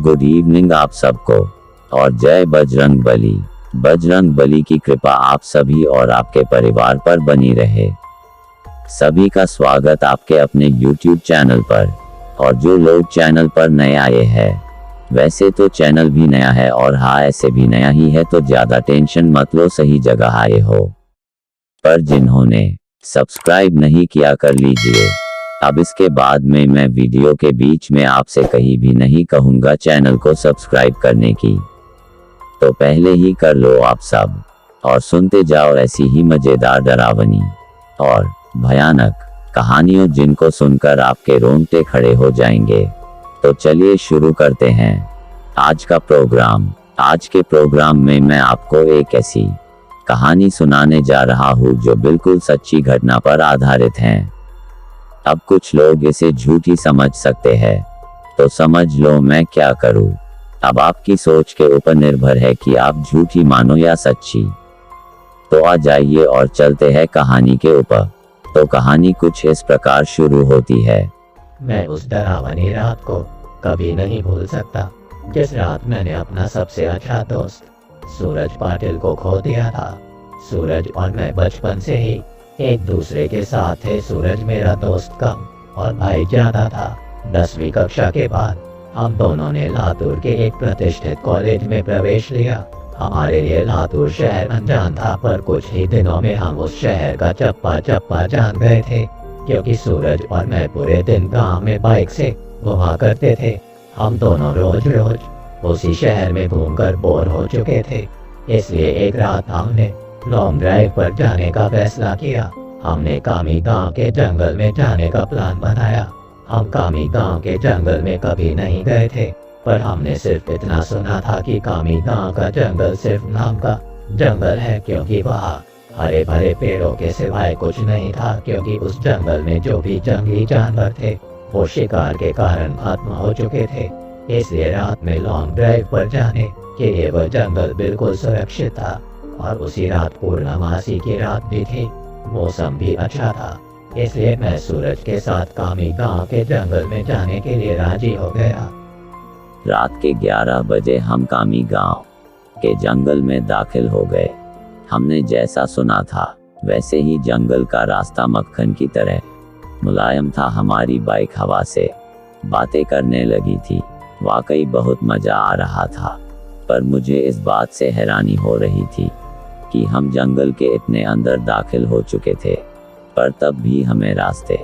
Good evening आप सबको और जय बजरंग बली। बजरंग बली की कृपा आप सभी और आपके परिवार पर बनी रहे। सभी का स्वागत आपके अपने YouTube चैनल पर। और जो लोग चैनल पर नए आए हैं, वैसे तो चैनल भी नया है और हाँ ऐसे भी नया ही है, तो ज्यादा टेंशन मत लो, सही जगह आए हो। पर जिन्होंने सब्सक्राइब नहीं किया कर लीजिए। अब इसके बाद में मैं वीडियो के बीच में आपसे कहीं भी नहीं कहूँगा चैनल को सब्सक्राइब करने की, तो पहले ही कर लो आप सब और सुनते जाओ ऐसी ही मजेदार, डरावनी और भयानक कहानियों जिनको सुनकर आपके रोंगटे खड़े हो जाएंगे। तो चलिए शुरू करते हैं आज का प्रोग्राम। आज के प्रोग्राम में मैं आपको एक ऐसी कहानी सुनाने जा रहा हूँ जो बिल्कुल सच्ची घटना पर आधारित है। अब कुछ लोग इसे झूठी समझ सकते हैं, तो समझ लो मैं क्या करूँ। अब आपकी सोच के ऊपर निर्भर है कि आप झूठी मानो या सच्ची। तो आ जाइए और चलते हैं कहानी के ऊपर। तो कहानी कुछ इस प्रकार शुरू होती है। मैं उस डरावनी रात को कभी नहीं भूल सकता, जिस रात मैंने अपना सबसे अच्छा दोस्त सूरज पाटिल को खो दिया था। सूरज और मैं बचपन से ही एक दूसरे के साथ थे। सूरज मेरा दोस्त कम और भाई ज्यादा था। 10वीं कक्षा के बाद हम दोनों ने लातूर के एक प्रतिष्ठित कॉलेज में प्रवेश लिया। हमारे लिए लातूर शहर अनजान था, पर कुछ ही दिनों में हम उस शहर का चप्पा चप्पा जान गए थे, क्योंकि सूरज और मैं पूरे दिन गांव में बाइक से घुमा करते थे। हम दोनों रोज रोज उसी शहर में घूमकर बोर हो चुके थे, इसलिए एक रात हमने लॉन्ग ड्राइव पर जाने का फैसला किया। हमने कामी गांव के जंगल में जाने का प्लान बनाया। हम कामी गांव के जंगल में कभी नहीं गए थे, पर हमने सिर्फ इतना सुना था कि कामी गांव का जंगल सिर्फ नाम का जंगल है, क्योंकि वहाँ हरे भरे पेड़ों के सिवाय कुछ नहीं था। क्योंकि उस जंगल में जो भी जंगली जानवर थे वो शिकार के कारण खत्म हो चुके थे, इसलिए रात में लॉन्ग ड्राइव पर जाने के लिए वह जंगल बिल्कुल सुरक्षित था। और उसी रात पूर्णमासी की रात भी थी, मौसम भी अच्छा था, इसलिए मैं सूरज के साथ कामी गांव के जंगल में जाने के लिए राजी हो गया। रात के 11 बजे हम कामी गांव के जंगल में दाखिल हो गए। हमने जैसा सुना था वैसे ही जंगल का रास्ता मक्खन की तरह मुलायम था। हमारी बाइक हवा से बातें करने लगी थी। वाकई बहुत मजा आ रहा था, पर मुझे इस बात से हैरानी हो रही थी कि हम जंगल के इतने अंदर दाखिल हो चुके थे, पर तब भी हमें रास्ते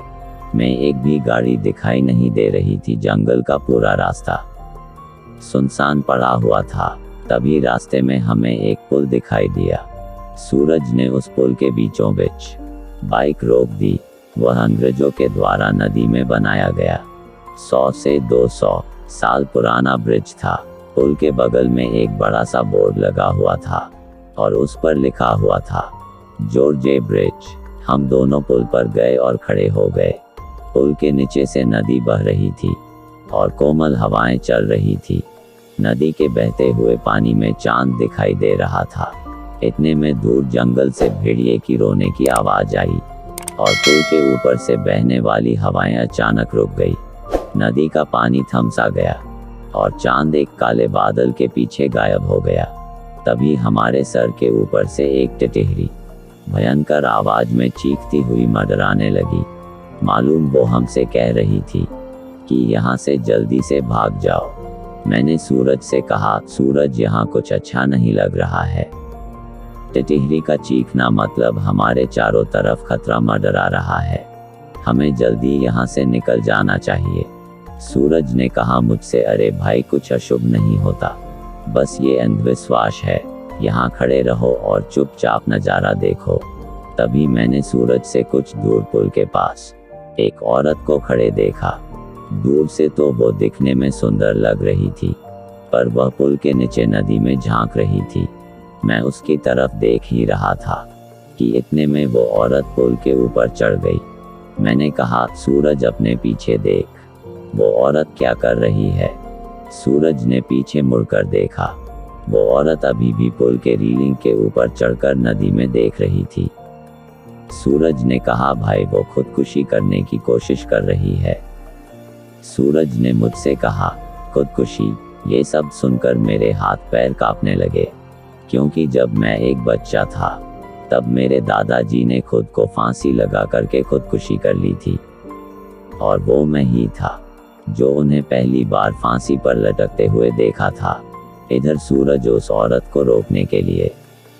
में एक भी गाड़ी दिखाई नहीं दे रही थी। जंगल का पूरा रास्ता सुनसान पड़ा हुआ था। तभी रास्ते में हमें एक पुल दिखाई दिया। सूरज ने उस पुल के बीचों बीच बाइक रोक दी। वह अंग्रेजों के द्वारा नदी में बनाया गया 100 से 200 साल पुराना ब्रिज था। पुल के बगल में एक बड़ा सा बोर्ड लगा हुआ था और उस पर लिखा हुआ था जॉर्जे ब्रिज। हम दोनों पुल पर गए और खड़े हो गए। पुल के नीचे से नदी बह रही थी और कोमल हवाएं चल रही थी। नदी के बहते हुए पानी में चांद दिखाई दे रहा था। इतने में दूर जंगल से भेड़िए की रोने की आवाज आई और पुल के ऊपर से बहने वाली हवाएं अचानक रुक गई। नदी का पानी थम सा गया और चांद एक काले बादल के पीछे गायब हो गया। तभी हमारे सर के ऊपर से एक टिटहरी भयंकर आवाज में चीखती हुई मंडराने लगी। मालूम वो हमसे कह रही थी कि यहाँ से जल्दी से भाग जाओ। मैंने सूरज से कहा, सूरज यहाँ कुछ अच्छा नहीं लग रहा है। टिटहरी का चीखना मतलब हमारे चारों तरफ खतरा मंडरा रहा है। हमें जल्दी यहाँ से निकल जाना चाहिए। सूरज ने कहा मुझसे, अरे भाई कुछ अशुभ नहीं होता, बस ये अंधविश्वास है। यहाँ खड़े रहो और चुपचाप नजारा देखो। तभी मैंने सूरज से कुछ दूर पुल के पास एक औरत को खड़े देखा। दूर से तो वो दिखने में सुंदर लग रही थी, पर वह पुल के नीचे नदी में झांक रही थी। मैं उसकी तरफ देख ही रहा था कि इतने में वो औरत पुल के ऊपर चढ़ गई। मैंने कहा, सूरज अपने पीछे देख, वो औरत क्या कर रही है। सूरज ने पीछे मुड़कर देखा। वो औरत अभी भी पुल के रेलिंग के ऊपर चढ़कर नदी में देख रही थी। सूरज ने कहा, भाई वो खुदकुशी करने की कोशिश कर रही है। सूरज ने मुझसे कहा, खुदकुशी? ये सब सुनकर मेरे हाथ पैर कांपने लगे, क्योंकि जब मैं एक बच्चा था तब मेरे दादाजी ने खुद को फांसी लगा करके खुदकुशी कर ली थी, और वो मैं ही था जो उन्हें पहली बार फांसी पर लटकते हुए देखा था। इधर सूरज उस औरत को रोकने के लिए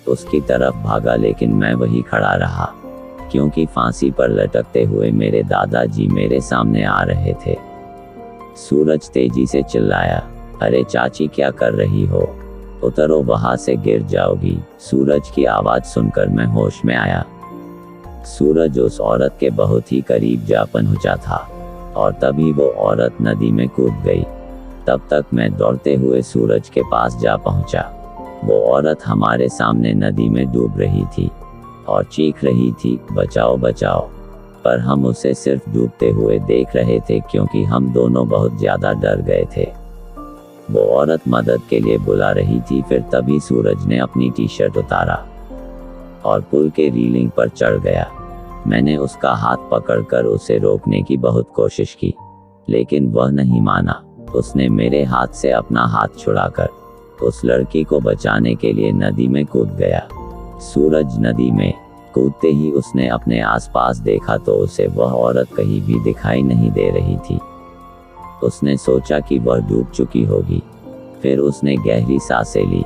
उसकी तरफ भागा, लेकिन मैं वही खड़ा रहा, क्योंकि फांसी पर लटकते हुए मेरे दादाजी मेरे सामने आ रहे थे। सूरज तेजी से चिल्लाया, अरे चाची क्या कर रही हो, उतरो, वहां से गिर जाओगी। सूरज की आवाज सुनकर मैं होश में आया। सूरज उस औरत के बहुत ही करीब जा पहुंचा था, और तभी वो औरत नदी में कूद गई। तब तक मैं दौड़ते हुए सूरज के पास जा पहुंचा। वो औरत हमारे सामने नदी में डूब रही थी और चीख रही थी, बचाओ बचाओ, पर हम उसे सिर्फ डूबते हुए देख रहे थे, क्योंकि हम दोनों बहुत ज्यादा डर गए थे। वो औरत मदद के लिए बुला रही थी। फिर तभी सूरज ने अपनी टी शर्ट उतारा और पुल के रीलिंग पर चढ़ गया। मैंने उसका हाथ पकड़कर उसे रोकने की बहुत कोशिश की, लेकिन वह नहीं माना। उसने मेरे हाथ से अपना हाथ छुड़ाकर उस लड़की को बचाने के लिए नदी में कूद गया। सूरज नदी में कूदते ही उसने अपने आसपास देखा तो उसे वह औरत कहीं भी दिखाई नहीं दे रही थी। उसने सोचा कि वह डूब चुकी होगी। फिर उसने गहरी सांसें ली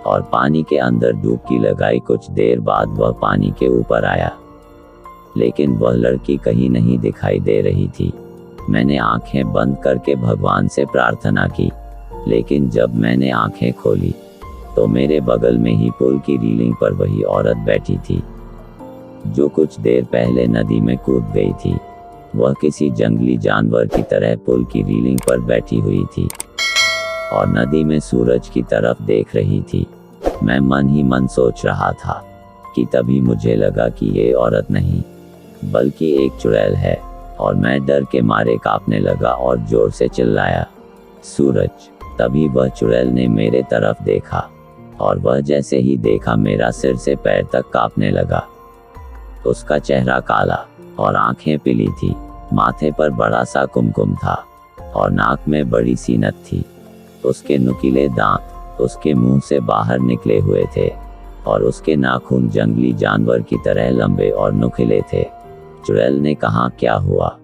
और पानी के अंदर डुबकी लगाई। कुछ देर बाद वह पानी के ऊपर आया, लेकिन वह लड़की कहीं नहीं दिखाई दे रही थी। मैंने आंखें बंद करके भगवान से प्रार्थना की, लेकिन जब मैंने आंखें खोली तो मेरे बगल में ही पुल की रीलिंग पर वही औरत बैठी थी जो कुछ देर पहले नदी में कूद गई थी। वह किसी जंगली जानवर की तरह पुल की रीलिंग पर बैठी हुई थी और नदी में सूरज की तरफ देख रही थी। मैं मन ही मन सोच रहा था कि तभी मुझे लगा कि ये औरत नहीं बल्कि एक चुड़ैल है, और मैं डर के मारे कांपने लगा और जोर से चिल्लाया, सूरज। तभी वह चुड़ैल ने मेरे तरफ देखा, और वह जैसे ही देखा मेरा सिर से पैर तक कांपने लगा। उसका चेहरा काला और आंखें पीली थी। माथे पर बड़ा सा कुमकुम था और नाक में बड़ी सी नथ थी। उसके नुकीले दांत उसके मुंह से बाहर निकले हुए थे और उसके नाखून जंगली जानवर की तरह लंबे और नुकीले थे। चुड़ैल ने कहा, क्या हुआ,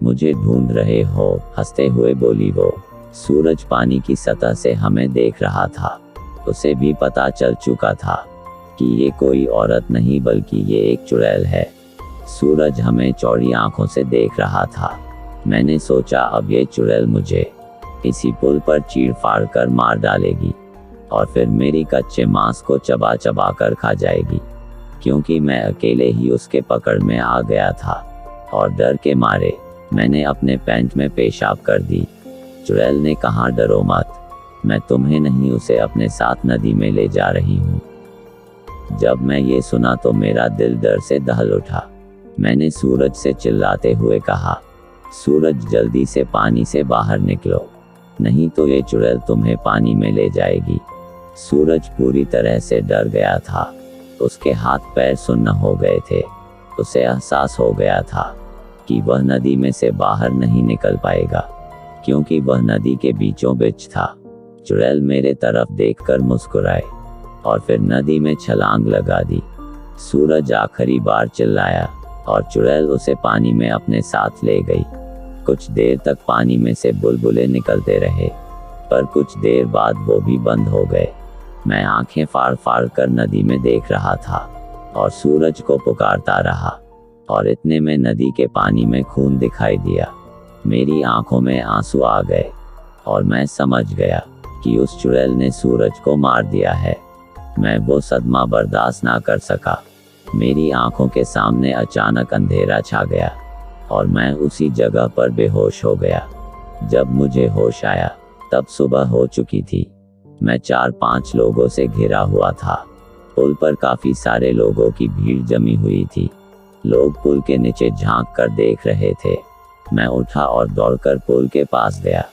मुझे ढूंढ रहे हो? हंसते हुए बोली वो। सूरज पानी की सतह से हमें देख रहा था। उसे भी पता चल चुका था कि ये कोई औरत नहीं बल्कि ये एक चुड़ैल है। सूरज हमें चौड़ी आंखों से देख रहा था। मैंने सोचा अब ये चुड़ैल मुझे इसी पुल पर चीड़ फाड़ कर मार डालेगी और फिर मेरी कच्चे मांस को चबा चबा कर खा जाएगी, क्योंकि मैं अकेले ही उसके पकड़ में आ गया था और डर के मारे मैंने अपने पैंट में पेशाब कर दी। चुड़ैल ने कहा, डरो मत, मैं तुम्हें नहीं उसे अपने साथ नदी में ले जा रही हूँ। जब मैं ये सुना तो मेरा दिल डर से दहल उठा। मैंने सूरज से चिल्लाते हुए कहा, सूरज जल्दी से पानी से बाहर निकलो, नहीं तो ये चुड़ैल तुम्हें पानी में ले जाएगी। सूरज पूरी तरह से डर गया था। उसके हाथ पैर सुन्न हो गए थे। उसे एहसास हो गया था कि वह नदी में से बाहर नहीं निकल पाएगा, क्योंकि वह नदी के बीचों बीच था। चुड़ैल मेरे तरफ देखकर मुस्कुराए और फिर नदी में छलांग लगा दी। सूरज आखिरी बार चिल्लाया और चुड़ैल उसे पानी में अपने साथ ले गई। कुछ देर तक पानी में से बुलबुले निकलते रहे, पर कुछ देर बाद वो भी बंद हो गए। मैं आंखें फाड़ फाड़ कर नदी में देख रहा था और सूरज को पुकारता रहा, और इतने में नदी के पानी में खून दिखाई दिया। मेरी आंखों में आंसू आ गए और मैं समझ गया कि उस चुड़ैल ने सूरज को मार दिया है। मैं वो सदमा बर्दाश्त ना कर सका। मेरी आंखों के सामने अचानक अंधेरा छा गया और मैं उसी जगह पर बेहोश हो गया। जब मुझे होश आया तब सुबह हो चुकी थी। मैं 4-5 लोगों से घिरा हुआ था। पुल पर काफी सारे लोगों की भीड़ जमी हुई थी। लोग पुल के नीचे झांक कर देख रहे थे। मैं उठा और दौड़कर पुल के पास गया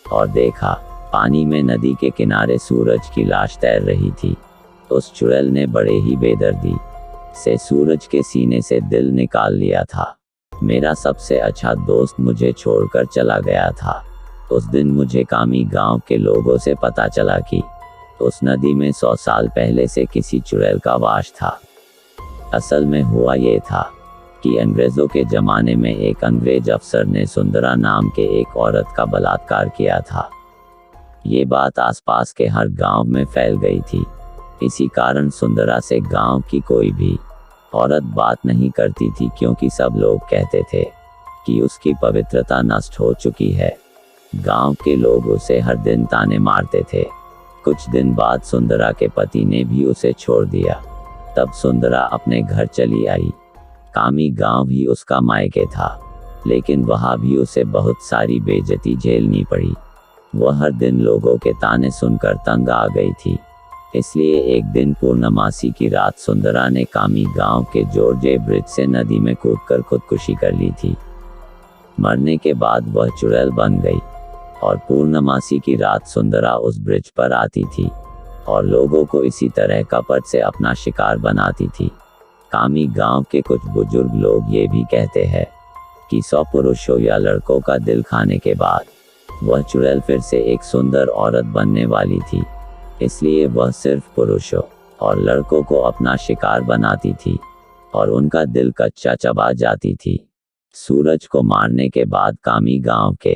और देखा पानी में नदी के किनारे सूरज की लाश तैर रही थी। उस चुड़ैल ने बड़े ही बेदर्दी से सूरज के सीने से दिल निकाल लिया था। मेरा सबसे अच्छा दोस्त मुझे छोड़कर चला गया था। उस दिन मुझे कामी गांव के लोगों से पता चला कि उस नदी में 100 साल पहले से किसी चुड़ैल का वास था। असल में हुआ ये था कि अंग्रेजों के ज़माने में एक अंग्रेज अफसर ने सुंदरा नाम के एक औरत का बलात्कार किया था। ये बात आसपास के हर गांव में फैल गई थी। इसी कारण सुंदरा से गांव की कोई भी औरत बात नहीं करती थी, क्योंकि सब लोग कहते थे कि उसकी पवित्रता नष्ट हो चुकी है। गांव के लोग उसे हर दिन ताने मारते थे। कुछ दिन बाद सुंदरा के पति ने भी उसे छोड़ दिया। तब सुंदरा अपने घर चली आई। कामी गांव भी उसका मायके था, लेकिन वहाँ भी उसे बहुत सारी बेइज्जती झेलनी पड़ी। वह हर दिन लोगों के ताने सुनकर तंग आ गई थी। इसलिए एक दिन पूर्णमासी की रात सुंदरा ने कामी गांव के जॉर्जे ब्रिज से नदी में कूदकर खुदकुशी कर ली थी। मरने के बाद वह चुड़ैल बन गई और पूर्णमासी की रात सुंदरा उस ब्रिज पर आती थी और लोगों को इसी तरह कपट से अपना शिकार बनाती थी। कामी गांव के कुछ बुजुर्ग लोग ये भी कहते हैं कि 100 पुरुषों या लड़कों का दिल खाने के बाद वह चुड़ैल फिर से एक सुंदर औरत बनने वाली थी। इसलिए वह सिर्फ पुरुषों और लड़कों को अपना शिकार बनाती थी और उनका दिल कच्चा चबा जाती थी। सूरज को मारने के बाद कामी गांव के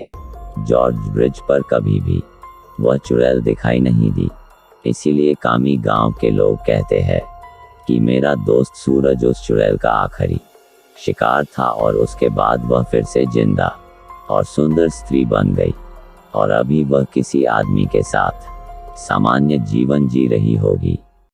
जॉर्ज ब्रिज पर कभी भी वह चुड़ैल दिखाई नहीं दी। इसीलिए कामी गांव के लोग कहते हैं कि मेरा दोस्त सूरज उस चुड़ैल का आखिरी शिकार था और उसके बाद वह फिर से जिंदा और सुंदर स्त्री बन गई और अभी वह किसी आदमी के साथ सामान्य जीवन जी रही होगी।